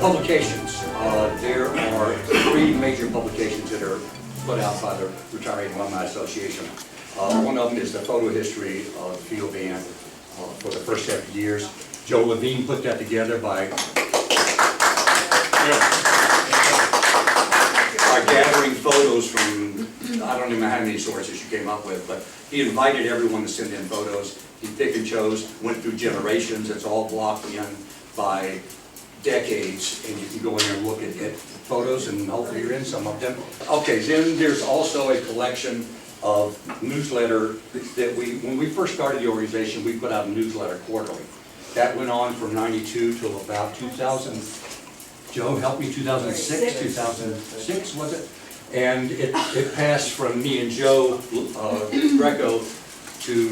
Publications. There are 3 major publications that are put out by the Retiree Alumni Association. One of them is the photo history of the field band for the first 7 years. Joe Levine put that together by gathering photos from, I don't even know how many sources you came up with, but he invited everyone to send in photos. He picked and chose, went through generations. It's all blocked in by decades, and you can go in there and look at photos, and hopefully you're in some of them. Okay, then there's also a collection of newsletter that when we first started the organization, we put out a newsletter quarterly. That went on from '92 till about 2000. Joe, help me, 2006, 2006 was it? And it passed from me and Joe Greco to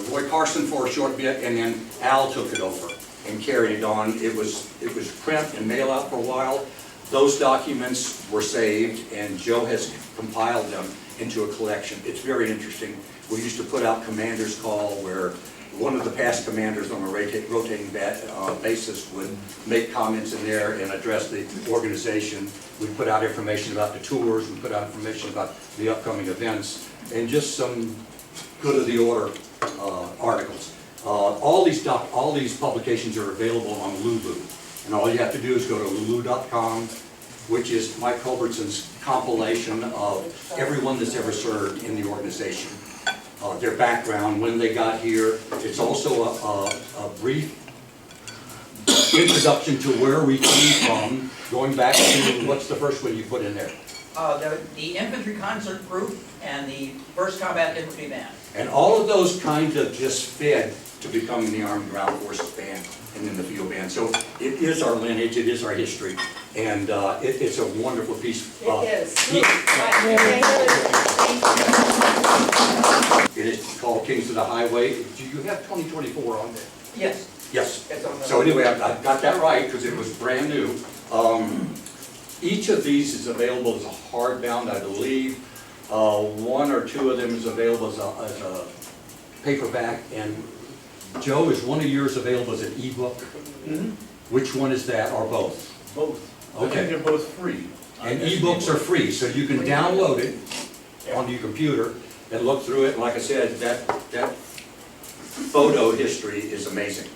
Roy Carson for a short bit, and then Al took it over and carried it on. It was print and mail out for a while. Those documents were saved, and Joe has compiled them into a collection. It's very interesting. We used to put out Commander's Call, where one of the past commanders on a rotating basis would make comments in there and address the organization. We put out information about the tours, we put out information about the upcoming events, and just some good of the order articles. All these publications are available on Lulu, and all you have to do is go to lulu.com, which is Mike Culbertson's compilation of everyone that's ever served in the organization. Their background, when they got here. It's also a brief introduction to where we came from, going back to, what's the first one you put in there? The infantry concert group and the 1st Combat Infantry Band. And all of those kind of just fed to becoming the Army Ground Forces Band and then the field band. So it is our lineage, it is our history, and it's a wonderful piece. It is called Kings of the Highway. Do you have 2024 on there? Yes. Yes. So anyway, I got that right because it was brand new. Each of these is available as a hardbound, I believe. 1 or 2 of them is available as a paperback, and Joe, is one of yours available as an ebook? Mm-hmm. Which one is that, or both? Both. Okay. I think they're both free. And ebooks are free, so you can download it onto your computer and look through it. And like I said, that photo history is amazing.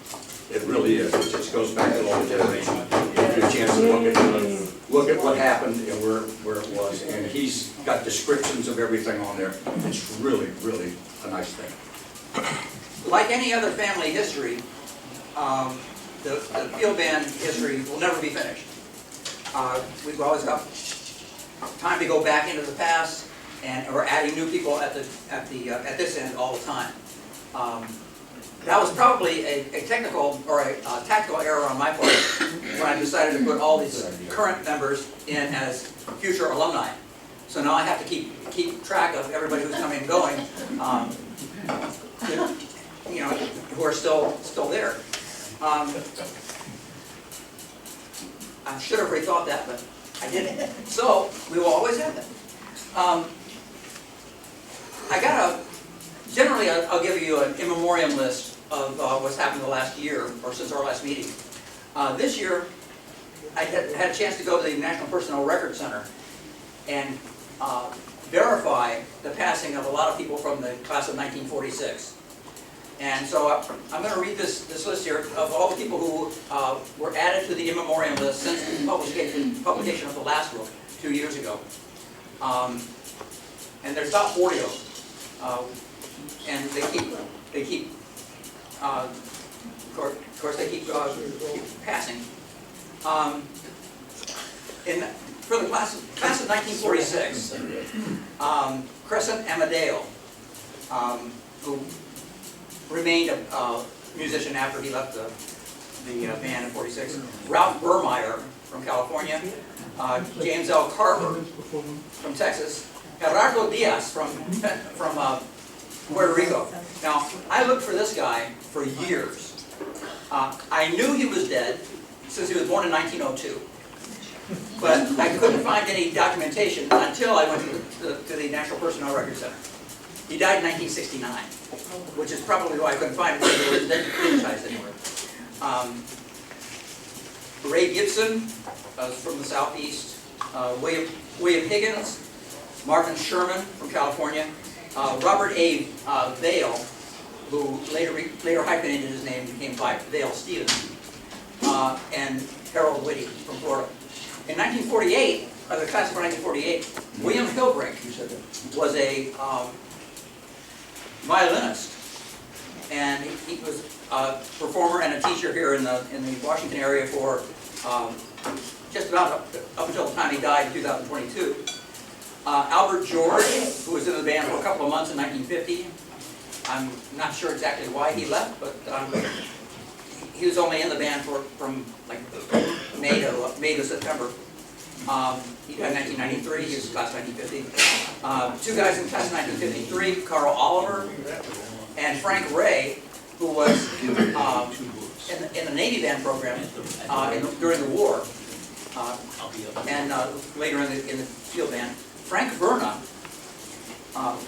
It really is. It just goes back to all the generations. You get a chance to look at what happened and where it was. And he's got descriptions of everything on there. It's really, really a nice thing. Like any other family history, the field band history will never be finished. We've always got time to go back into the past, and we're adding new people at this end all the time. That was probably a technical or a tactical error on my part when I decided to put all these current members in as future alumni. So now I have to keep track of everybody who's coming and going, who are still there. I should have rethought that, but I didn't. So we will always have them. Generally I'll give you an in memoriam list of what's happened the last year or since our last meeting. This year I had a chance to go to the National Personnel Record Center and verify the passing of a lot of people from the class of 1946. And so I'm going to read this list here of all the people who were added to the in memoriam list since the publication of the last book 2 years ago. And there's about 40 of them. And they keep of course they keep passing. For the class of 1946, Crescent Amadeo, who remained a musician after he left the band in '46. Ralph Burmeyer from California, James L. Carver from Texas, Gerardo Diaz from Puerto Rico. Now, I looked for this guy for years. I knew he was dead since he was born in 1902. But I couldn't find any documentation until I went to the National Personnel Record Center. He died in 1969, which is probably why I couldn't find it, because it was digitized anywhere. Ray Gibson from the Southeast, William Higgins, Marvin Sherman from California, Robert A. Vail, who later hyphenated his name, became Vail Stevens, and Harold Whitty from Florida. In 1948, the class of 1948, William Hilbrink was a violinist, and he was a performer and a teacher here in the Washington area for just about up until the time he died in 2022. Albert George, who was in the band for a couple of months in 1950. I'm not sure exactly why he left, but he was only in the band from like May to September. He died in 1993. He was class of 1950. Two guys in class of 1953, Carl Oliver and Frank Ray, who was in the Navy band program during the war, and later in the field band. Frank Verna,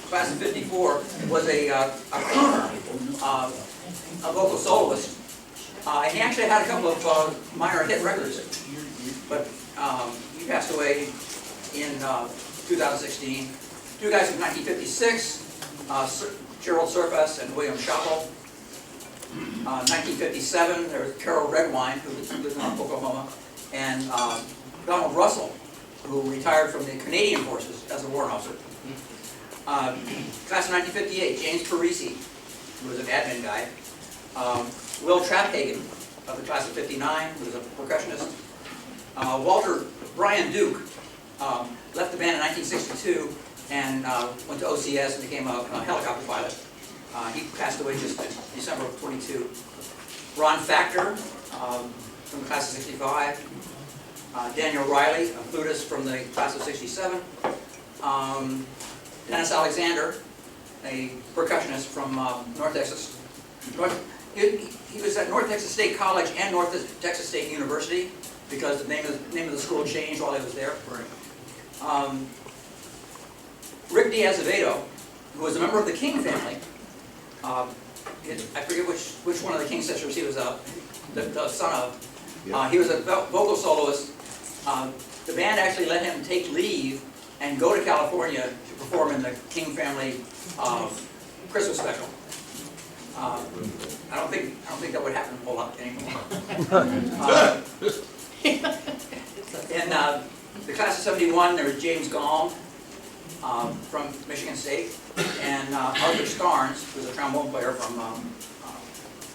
class of 54, was a crooner, a vocal soloist, and he actually had a couple of minor hit records, but he passed away in 2016. Two guys from 1956, Gerald Surface and William Schappel. 1957, there was Carol Redwine, who lives in Oklahoma, and Donald Russell, who retired from the Canadian Forces as a warrant officer. Class of 1958, James Parisi, who was an admin guy. Will Traphagen, of the class of 59, who was a percussionist. Walter Brian Duke left the band in 1962 and went to OCS and became a helicopter pilot. He passed away just in December of 22. Ron Factor, from the class of 65. Daniel Riley, a flutist from the class of 67. Dennis Alexander, a percussionist from North Texas. He was at North Texas State College and North Texas State University because the name of the school changed while he was there. Rick D'Azevedo, who was a member of the King family. I forget which one of the King sisters he was the son of. He was a vocal soloist. The band actually let him take leave and go to California to perform in the King family Christmas special. I don't think that would happen a whole lot anymore. In the class of 71, there was James Gall from Michigan State, and Arthur Starnes, who was a trombone player from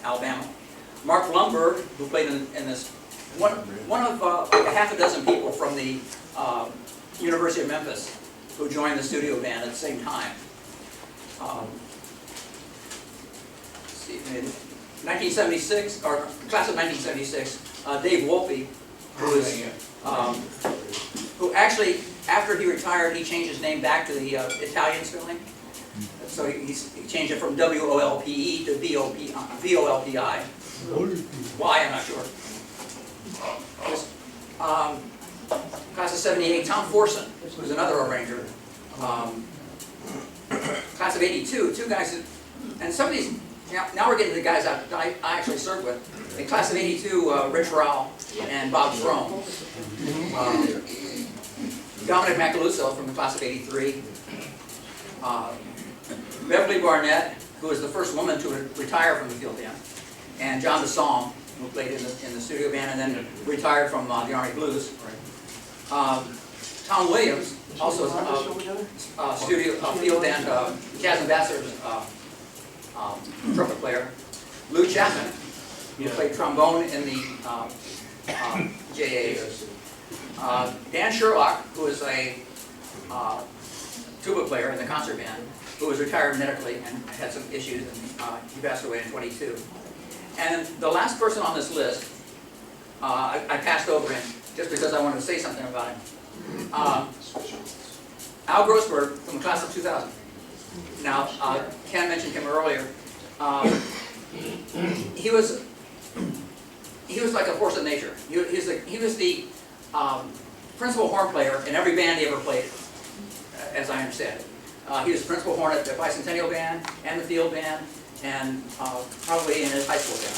Alabama. Mark Lumberg, who played in this, one of like a half a dozen people from the University of Memphis who joined the studio band at the same time. Let's see, in 1976, or class of 1976, Dave Wolpe, who actually, after he retired, he changed his name back to the Italian spelling. So he changed it from W-O-L-P-E to V-O-L-P-I. Why, I'm not sure. Class of 78, Tom Forson, who's another arranger. Class of 82, two guys, and some of these, now we're getting to the guys I actually served with. In class of 82, Rich Rowell and Bob Strome. Dominic Macaluso from the class of 83. Beverly Barnett, who was the first woman to retire from the field band. And John DeSong, who played in the studio band and then retired from the Army Blues. Tom Williams, also a field band jazz ambassadors trumpet player. Lou Chapman, who played trombone in the JAs. Dan Sherlock, who is a tuba player in the concert band, who was retired medically and had some issues, and he passed away in 22. And the last person on this list, I passed over him just because I wanted to say something about him. Al Grossberg from the class of 2000. Now, Ken mentioned him earlier. He was like a force of nature. He was the principal horn player in every band he ever played, as I understand it. He was principal horn at the Bicentennial Band and the Field Band, and probably in his high school band,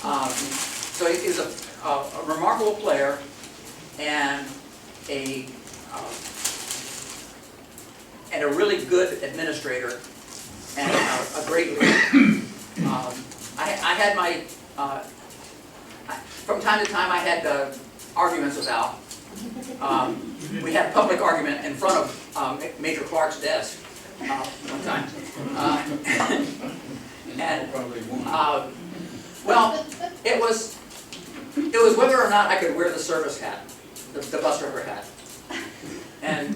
I'm not sure. So he was a remarkable player and a really good administrator and a great leader. I had my, from time to time I had arguments with Al. We had a public argument in front of Major Clark's desk one time. Well, it was whether or not I could wear the service hat, the bus driver hat. And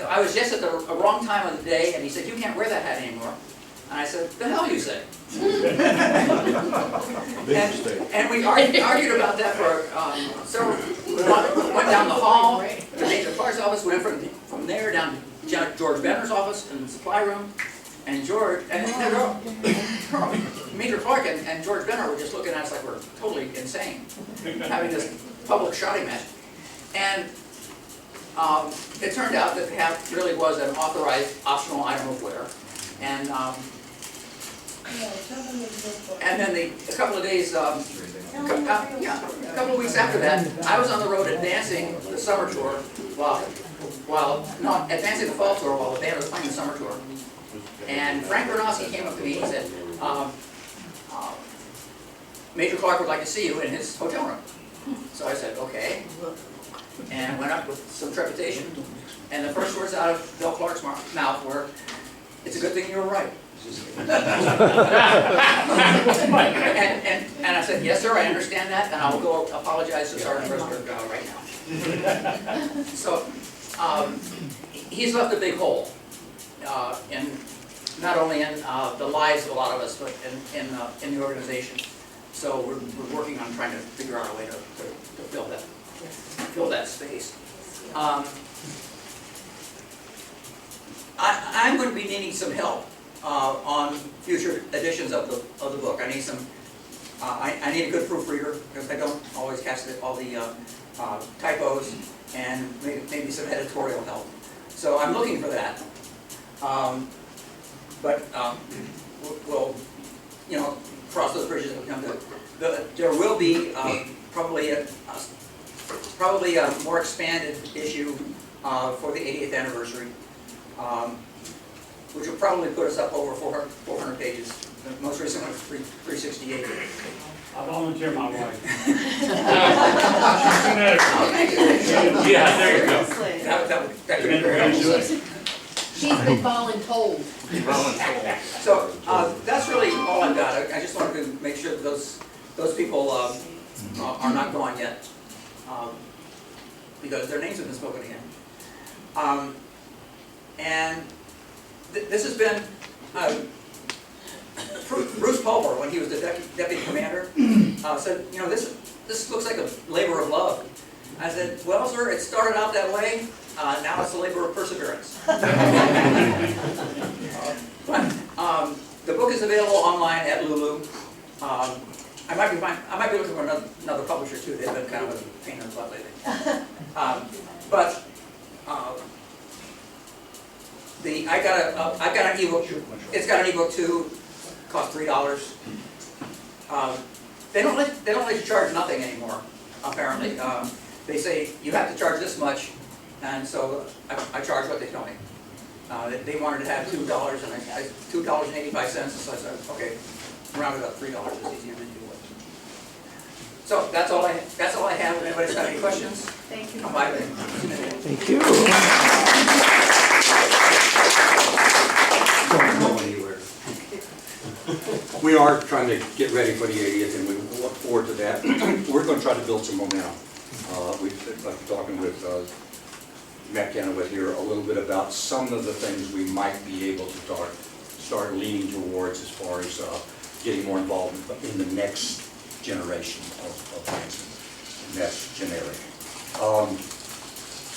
I was just at the wrong time of the day, and he said, "You can't wear that hat anymore." And I said, "The hell you say?" and we argued about that for several. Went down the hall to Major Clark's office. Went from there down to George Benner's office in the supply room, and Major Clark and George Benner were just looking at us like we're totally insane, having this public shouting match. And it turned out that the hat really was an authorized optional item of wear. And then a couple of days, a couple of weeks after that, I was on the road advancing the summer tour advancing the fall tour while the band was playing the summer tour. And Frank Bernowski came up to me and said, "Major Clark would like to see you in his hotel room." So I said, "Okay," and went up with some trepidation. And the first words out of Bill Clark's mouth were, "It's a good thing you were right." and I said, "Yes, sir, I understand that, and I will go apologize to Sergeant Risberg right now." So he's left a big hole not only in the lives of a lot of us, but in the organization. So we're working on trying to figure out a way to fill that space. I'm going to be needing some help on future editions of the book. I need some. I need a good proofreader because I don't always catch all the typos, and maybe some editorial help. So I'm looking for that. But we'll cross those bridges as we come to it. There will be probably a more expanded issue for the 80th anniversary. Which will probably put us up over 400 pages. The most recent one was 368. I volunteer my wife. Yeah, there you go. That could be very helpful. She's been voluntold. So that's really all I've got. I just wanted to make sure that those people are not gone yet, because their names have been spoken again. And this has been Bruce Pulver, when he was the deputy commander, said, this looks like a labor of love. I said, well, sir, it started out that way. Now it's a labor of perseverance. But the book is available online at Lulu. I might be looking for another publisher too. They've been kind of a pain in the butt lately. I've got an ebook. It's got an ebook too. Costs $3. They don't let you charge nothing anymore. Apparently, they say you have to charge this much, and so I charge what they tell me. They wanted to have $2, and I $2.85. So I said, okay, round it up $3 is easier than do it. So that's all I have. If anybody's got any questions? Thank you. Thank you. Don't go anywhere. We are trying to get ready for the 80th, and we look forward to that. We're going to try to build some momentum. We've been talking with Matt Hanover here a little bit about some of the things we might be able to start leaning towards as far as getting more involved in the next generation of dancing, and that's generic.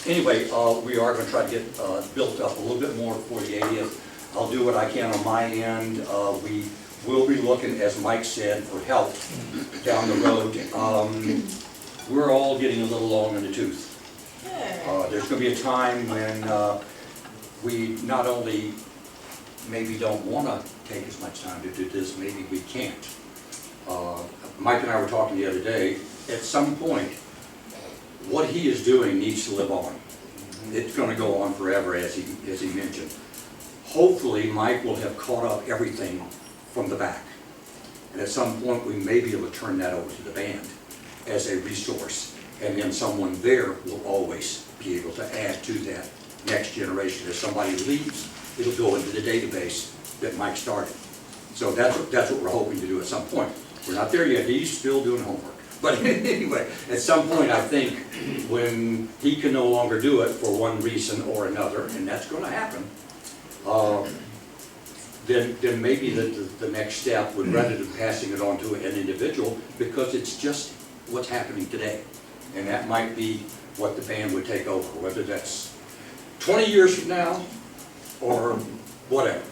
Anyway, we are going to try to get built up a little bit more for the 80th. I'll do what I can on my end. We will be looking, as Mike said, for help down the road. We're all getting a little long in the tooth. There's going to be a time when we not only maybe don't want to take as much time to do this, maybe we can't. Mike and I were talking the other day, at some point, what he is doing needs to live on. It's gonna go on forever, as he mentioned. Hopefully, Mike will have caught up everything from the back. And at some point, we may be able to turn that over to the band as a resource. And then someone there will always be able to add to that next generation. If somebody leaves, it'll go into the database that Mike started. So that's what we're hoping to do at some point. We're not there yet, he's still doing homework. But anyway, at some point, I think, when he can no longer do it for one reason or another, and that's gonna happen, then maybe the next step would, rather than passing it on to an individual, because it's just what's happening today. And that might be what the band would take over, whether that's 20 years from now or whatever.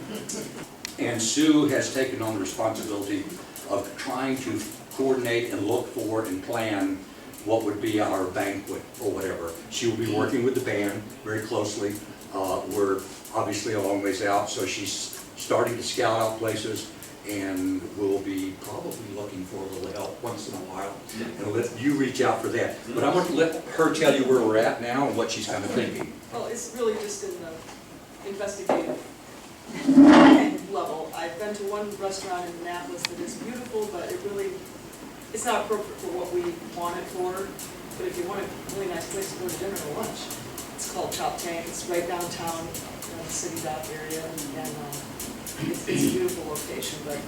And Sue has taken on the responsibility of trying to coordinate and look for and plan what would be our banquet or whatever. She will be working with the band very closely. We're obviously a long ways out, so she's starting to scout out places, and we'll be probably looking for a little help once in a while. And let you reach out for that. But I want to let her tell you where we're at now and what she's kind of thinking. Well, it's really just in the investigative level. I've been to one restaurant in Annapolis that is beautiful, but it's not appropriate for what we want it for. But if you want a really nice place to go to dinner or lunch, it's called Chop Tank. It's right downtown in the city dock area, and it's a beautiful location. But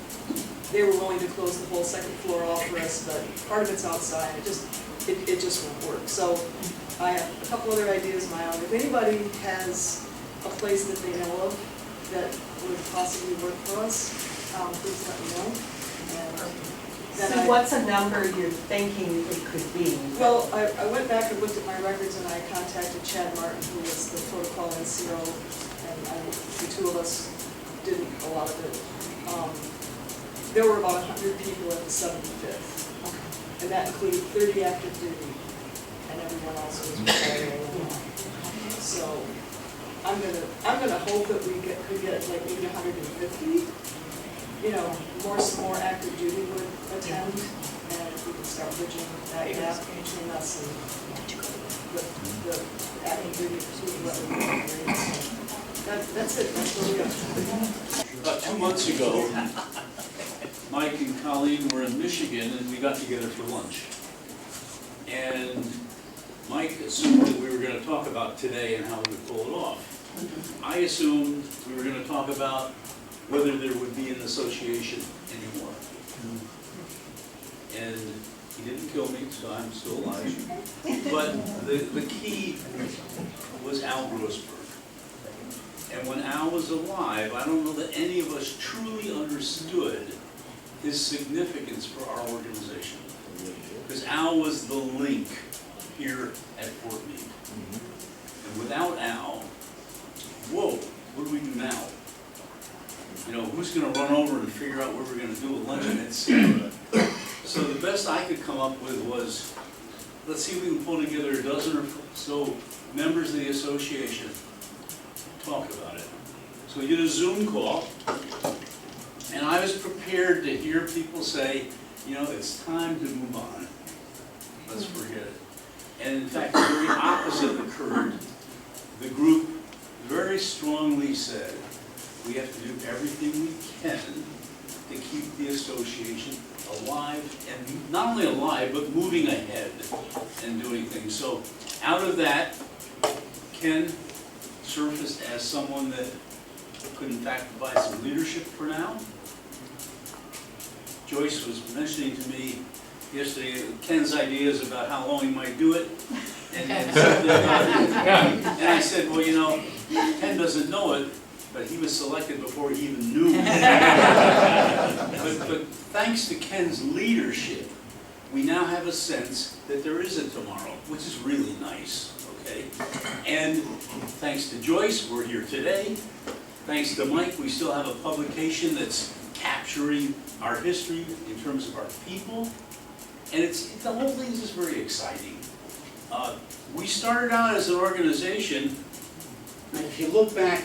they were willing to close the whole second floor off for us, but part of it's outside. It just won't work. So I have a couple other ideas of my own. If anybody has a place that they know of that would possibly work for us, please let me know. So what's a number you're thinking it could be? Well, I went back and looked at my records, and I contacted Chad Martin, who was the protocol NCO, and the two of us did a lot of it. There were about 100 people at the 75th, and that included 30 active duty, and everyone else was retired. So I'm gonna hope that we could get like maybe 150. You know, some more active duty would attend, and if we can start bridging that gap between us and the active duty people that we're doing. That's it, that's where we are. About 2 months ago, Mike and Colleen were in Michigan, and we got together for lunch. And Mike assumed that we were going to talk about today and how we would pull it off. I assumed we were going to talk about whether there would be an association anymore. And he didn't kill me, so I'm still alive. But the key was Al Grossberg. And when Al was alive, I don't know that any of us truly understood his significance for our organization. Because Al was the link here at Fort Meade. And without Al, whoa, what do we do now? You know, who's going to run over and figure out where we're going to do a luncheon, etc. So the best I could come up with was, let's see if we can pull together a dozen or so members of the association, talk about it. So we did a Zoom call, and I was prepared to hear people say, you know, it's time to move on. Let's forget it. And in fact, the very opposite occurred. The group very strongly said, we have to do everything we can to keep the association alive, and not only alive, but moving ahead and doing things. So out of that, Ken surfaced as someone that could in fact provide some leadership for now. Joyce was mentioning to me yesterday Ken's ideas about how long he might do it. And I said, well, you know, Ken doesn't know it, but he was selected before he even knew. But thanks to Ken's leadership, we now have a sense that there is a tomorrow, which is really nice, okay? And thanks to Joyce, we're here today. Thanks to Mike, we still have a publication that's capturing our history in terms of our people. And the whole thing is just very exciting. We started out as an organization, and if you look back,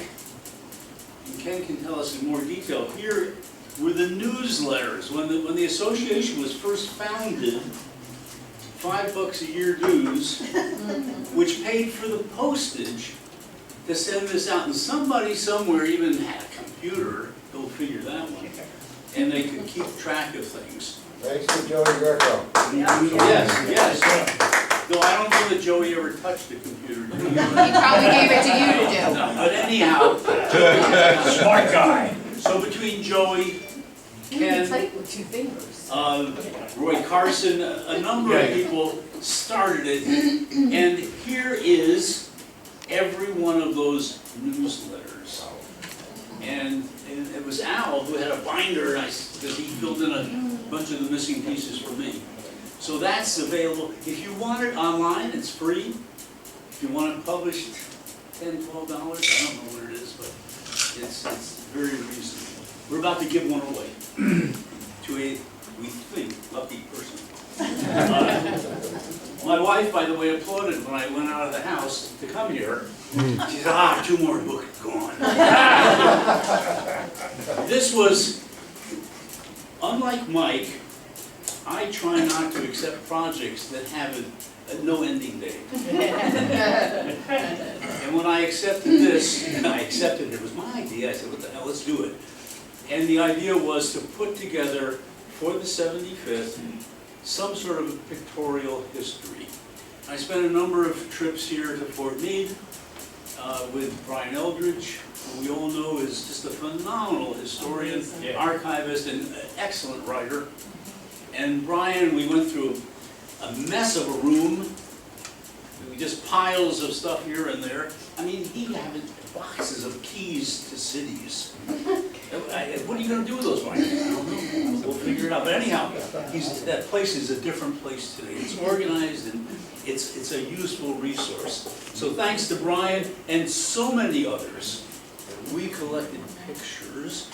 and Ken can tell us in more detail, here were the newsletters. When the association was first founded, $5 a year dues, which paid for the postage to send this out. And somebody somewhere even had a computer, go figure that one, and they could keep track of things. Thanks to Joey Greco. Yes. Though I don't know that Joey ever touched a computer. Did he? He probably gave it to you to do. No, but anyhow. Smart guy. So between Joey, You can Ken, type with 2 fingers. Roy Carson, a number of people started it, and here is every one of those newsletters. And it was Al who had a binder, because he filled in a bunch of the missing pieces for me. So that's available. If you want it online, it's free. If you want it published, $10, $12, I don't know what it is, but it's very reasonable. We're about to give one away to a, we think, lucky person. My wife, by the way, applauded when I went out of the house to come here. She said, 2 more books gone. This was, unlike Mike, I try not to accept projects that have no ending date. And when I accepted this, it was my idea, I said, what the hell, let's do it. And the idea was to put together, for the 75th, some sort of pictorial history. I spent a number of trips here to Fort Meade with Brian Eldridge, who we all know is just a phenomenal historian, archivist, and excellent writer. And Brian, we went through a mess of a room, just piles of stuff here and there. I mean, he had boxes of keys to cities. What are you going to do with those, Brian? I don't know. We'll figure it out. But anyhow, that place is a different place today. It's organized and it's a useful resource. So thanks to Brian and so many others, we collected pictures.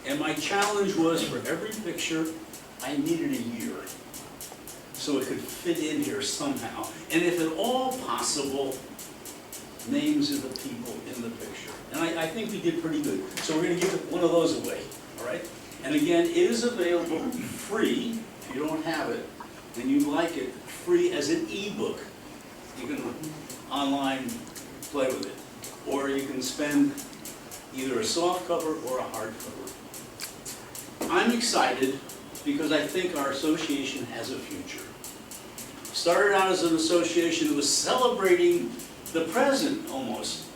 And my challenge was, for every picture, I needed a year, so it could fit in here somehow. And if at all possible, names of the people in the picture. And I think we did pretty good. So we're going to give one of those away, all right? And again, it is available free, if you don't have it, and you like it, free as an ebook. You can online play with it. Or you can spend either a soft cover or a hard cover. I'm excited because I think our association has a future. Started out as an association that was celebrating the present almost.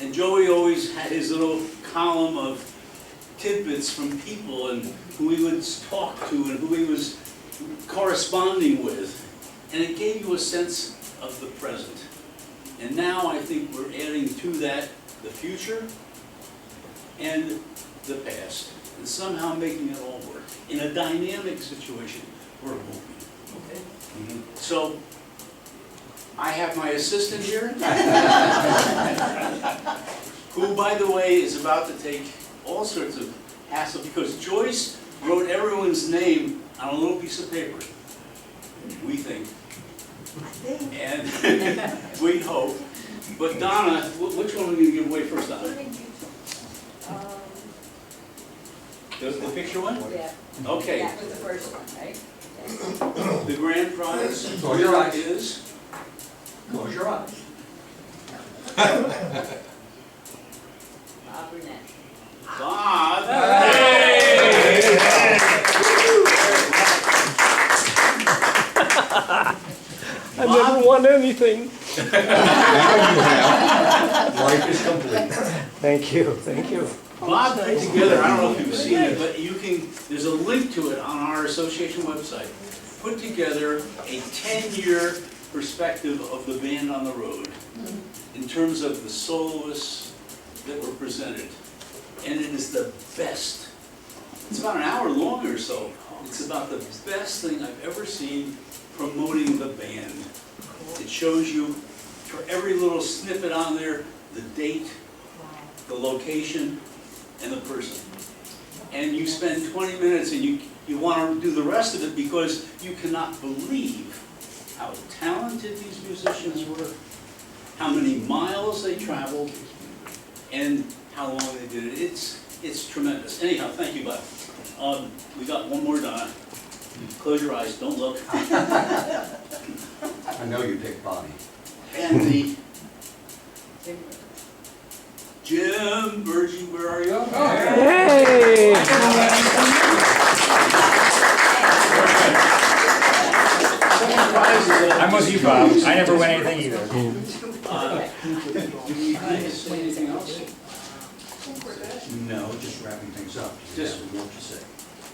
And Joey always had his little column of tidbits from people and who he would talk to and who he was corresponding with. And it gave you a sense of the present. And now I think we're adding to that the future and the past. And somehow making it all work. In a dynamic situation, we're hoping. Okay? So, I have my assistant here, who, by the way, is about to take all sorts of hassle, because Joyce wrote everyone's name on a little piece of paper, we think. And we hope. But Donna, which one are we going to give away first, Donna? The picture one? Yeah. Okay. That was the first one, right? The grand prize Close your eyes. is Close your eyes. Bob Burnett. Bob. I've never won anything. Life is complete. Thank you, thank you. Bob put together, I don't know if you've seen it, but you can, there's a link to it on our association website. Put together a 10-year perspective of the band on the road in terms of the soloists that were presented. And it is the best. It's about an hour long or so. It's about the best thing I've ever seen promoting the band. It shows you, for every little snippet on there, the date, the location, and the person. And you spend 20 minutes and you want to do the rest of it because you cannot believe how talented these musicians were, how many miles they traveled, and how long they did it. It's tremendous. Anyhow, thank you, Bob. We got one more done. Close your eyes, don't look. I know you picked Bonnie. And the Jim, Virgie, where are you? Hey! I'm with you, Bob. I never win anything either. Do you need to say anything else? No, just wrapping things up. Just- What to say.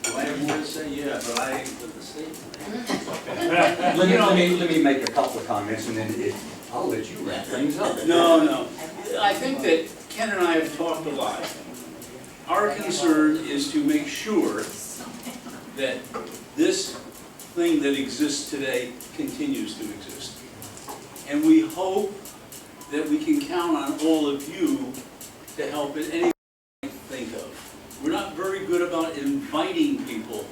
Do I have more to say? Yeah, but I put the statement. Let me make a couple of comments and then I'll let you wrap things up. No. I think that Ken and I have talked a lot. Our concern is to make sure that this thing that exists today continues to exist. And we hope that we can count on all of you to help in any way you think of. We're not very good about inviting people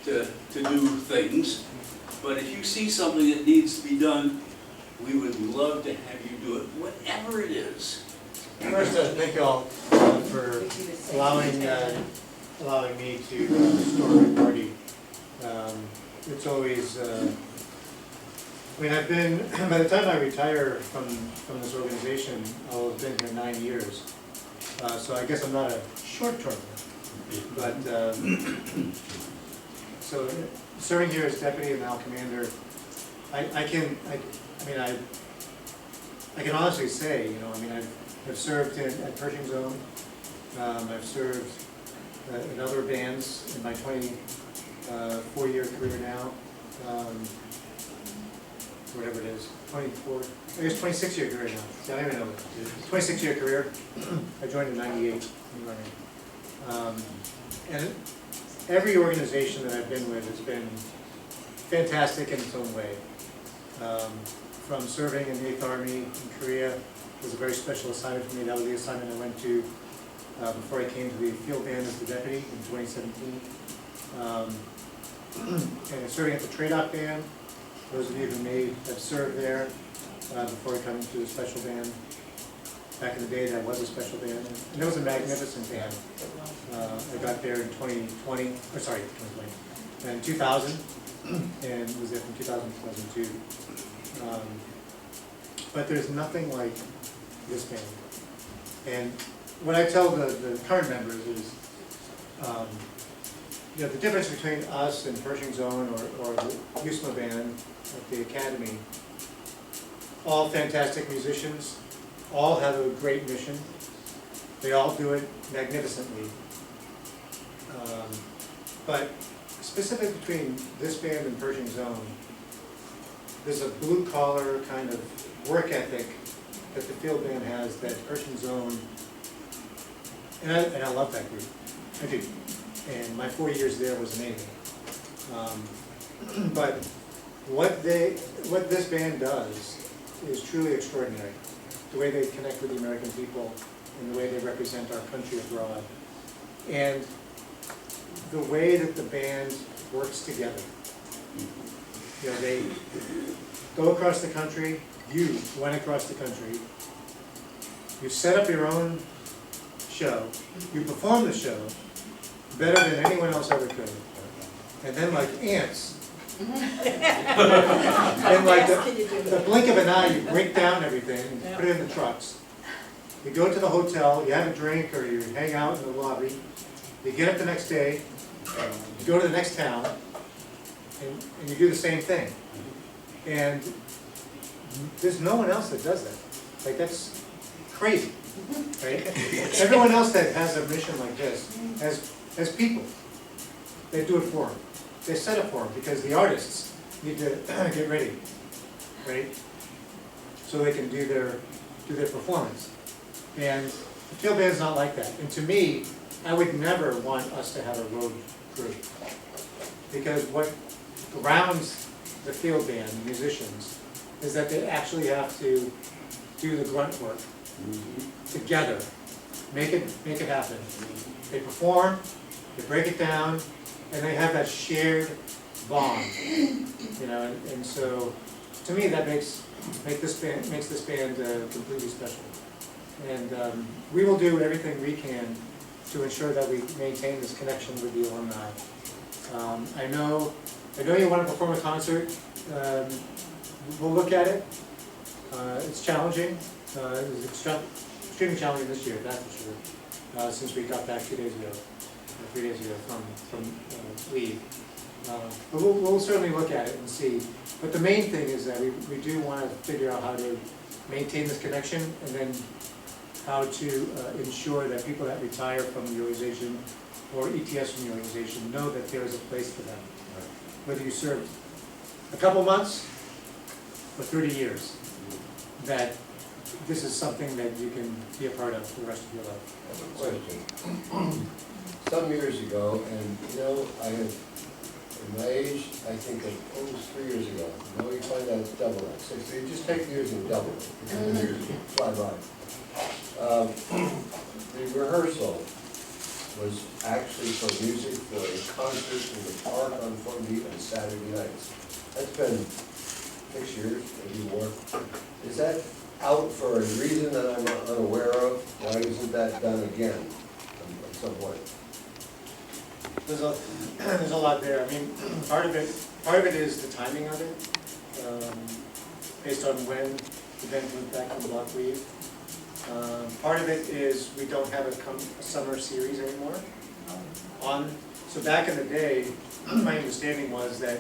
to do things, but if you see something that needs to be done, we would love to have you do it, whatever it is. First, thank you all for allowing me to store a party. It's always, I mean, I've been, by the time I retire from this organization, I'll have been here 9 years. So I guess I'm not a short-termer, but, so serving here as deputy and now commander, I can honestly say, you know, I mean, I've served at Pershing Zone. I've served in other bands in my 24-year career now. Whatever it is, 24, I guess 26-year career now. See, I don't even know. 26-year career. I joined in '98. And every organization that I've been with has been fantastic in its own way. From serving in the 8th Army in Korea was a very special assignment for me. That was the assignment I went to before I came to the field band as the deputy in 2017. And serving at the TRADOC band, those of you who have served there before coming to the special band. Back in the day, that was a special band, and it was a magnificent band. I got there in 2020, in 2000, and was there from 2000 to 2002. But there's nothing like this band. And what I tell the current members is, you know, the difference between us and Pershing Zone or the USMA band at the academy, all fantastic musicians, all have a great mission. They all do it magnificently. But specifically between this band and Pershing Zone, there's a blue-collar kind of work ethic that the field band has that Pershing Zone, and I love that group, I do. And my 4 years there was amazing. But what this band does is truly extraordinary. The way they connect with the American people and the way they represent our country abroad. And the way that the band works together. You know, they go across the country, you went across the country, you set up your own show, you perform the show better than anyone else ever could. And then like ants, in like the blink of an eye, you break down everything and put it in the trucks. You go to the hotel, you have a drink, or you hang out in the lobby. You get up the next day, you go to the next town, and you do the same thing. And there's no one else that does that. Like, that's crazy, right? Everyone else that has a mission like this has people. They do it for them. They set it for them because the artists need to get ready, right? So they can do their performance. And the field band's not like that. And to me, I would never want us to have a road crew. Because what grounds the field band, the musicians, is that they actually have to do the grunt work together, make it happen. They perform, they break it down, and they have that shared bond, you know. And so, to me, that makes this band completely special. And we will do everything we can to ensure that we maintain this connection with the alumni. I know you want to perform a concert. We'll look at it. It's challenging. It was extremely challenging this year, that's for sure, since we got back 3 days ago from leave. But we'll certainly look at it and see. But the main thing is that we do want to figure out how to maintain this connection, and then how to ensure that people that retire from the organization or ETS from the organization know that there is a place for them. Whether you serve a couple months or 30 years, that this is something that you can be a part of for the rest of your life. I have a question. Some years ago, and I have, in my age, I think of almost 3 years ago, you find out it's double that. So you just take the years and double it, because the years fly by. The rehearsal was actually for music for a concert in the park on Fort Meade on Saturday nights. That's been 6 years, maybe more. Is that out for a reason that I'm unaware of? Why isn't that done again at some point? There's a lot there. I mean, part of it is the timing of it, based on when the event went back from block leave. Part of it is we don't have a summer series anymore. So back in the day, my understanding was that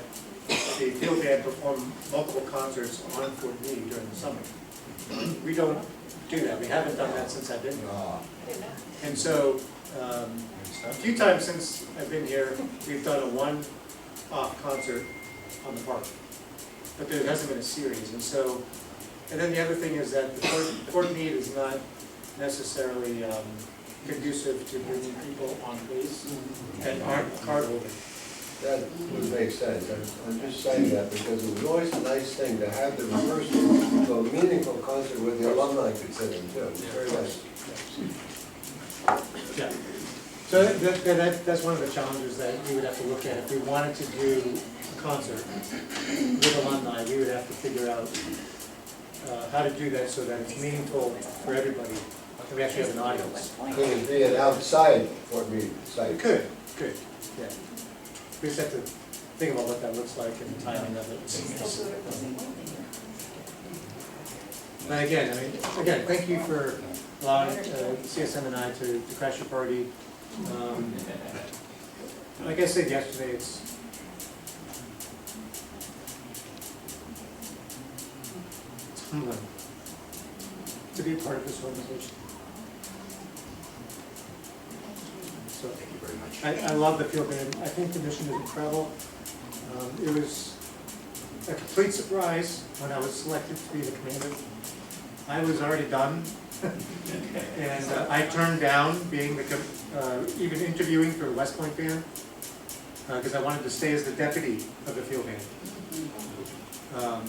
the field band performed multiple concerts on Fort Meade during the summer. We don't do that. We haven't done that since I've been here. And so, a few times since I've been here, we've done a one-off concert on the park. But there hasn't been a series. And then the other thing is that the Fort Meade is not necessarily conducive to bringing people on base that aren't cardholders. That would make sense. I'm just saying that because it was always a nice thing to have the rehearsal to a meaningful concert where the alumni could sit in too. It's very nice. Yeah. So that's one of the challenges that we would have to look at. If we wanted to do a concert with alumni, we would have to figure out how to do that so that it's meaningful for everybody. And we actually have an audience. Could it be an outside Fort Meade site? It could, yeah. We just have to think about what that looks like and the timing of it. But again, thank you for allowing CSM and I to crash your party. Like I said yesterday, it's humbling to be a part of this organization. So, thank you very much. I love the field band. I think the mission is incredible. It was a complete surprise when I was selected to be the commander. I was already done, and I turned down being even interviewing for the West Point band because I wanted to stay as the deputy of the field band.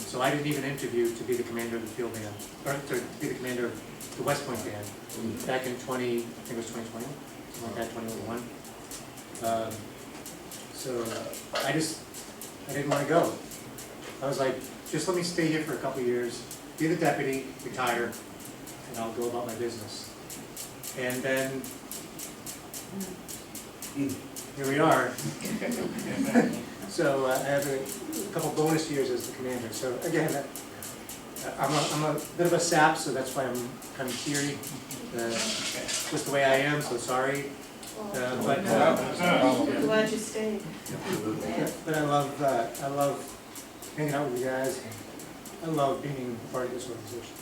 So I didn't even interview to be the commander of the field band, or to be the commander of the West Point band back in I think it was 2020, something like that, 2021. So I didn't want to go. I was like, just let me stay here for a couple of years, be the deputy, retire, and I'll go about my business. And then, here we are. So I have a couple bonus years as the commander. So again, I'm a bit of a sap, so that's why I'm kind of teary. Just the way I am, so sorry. But I'm glad you stayed. But I love hanging out with you guys. I love being part of this organization.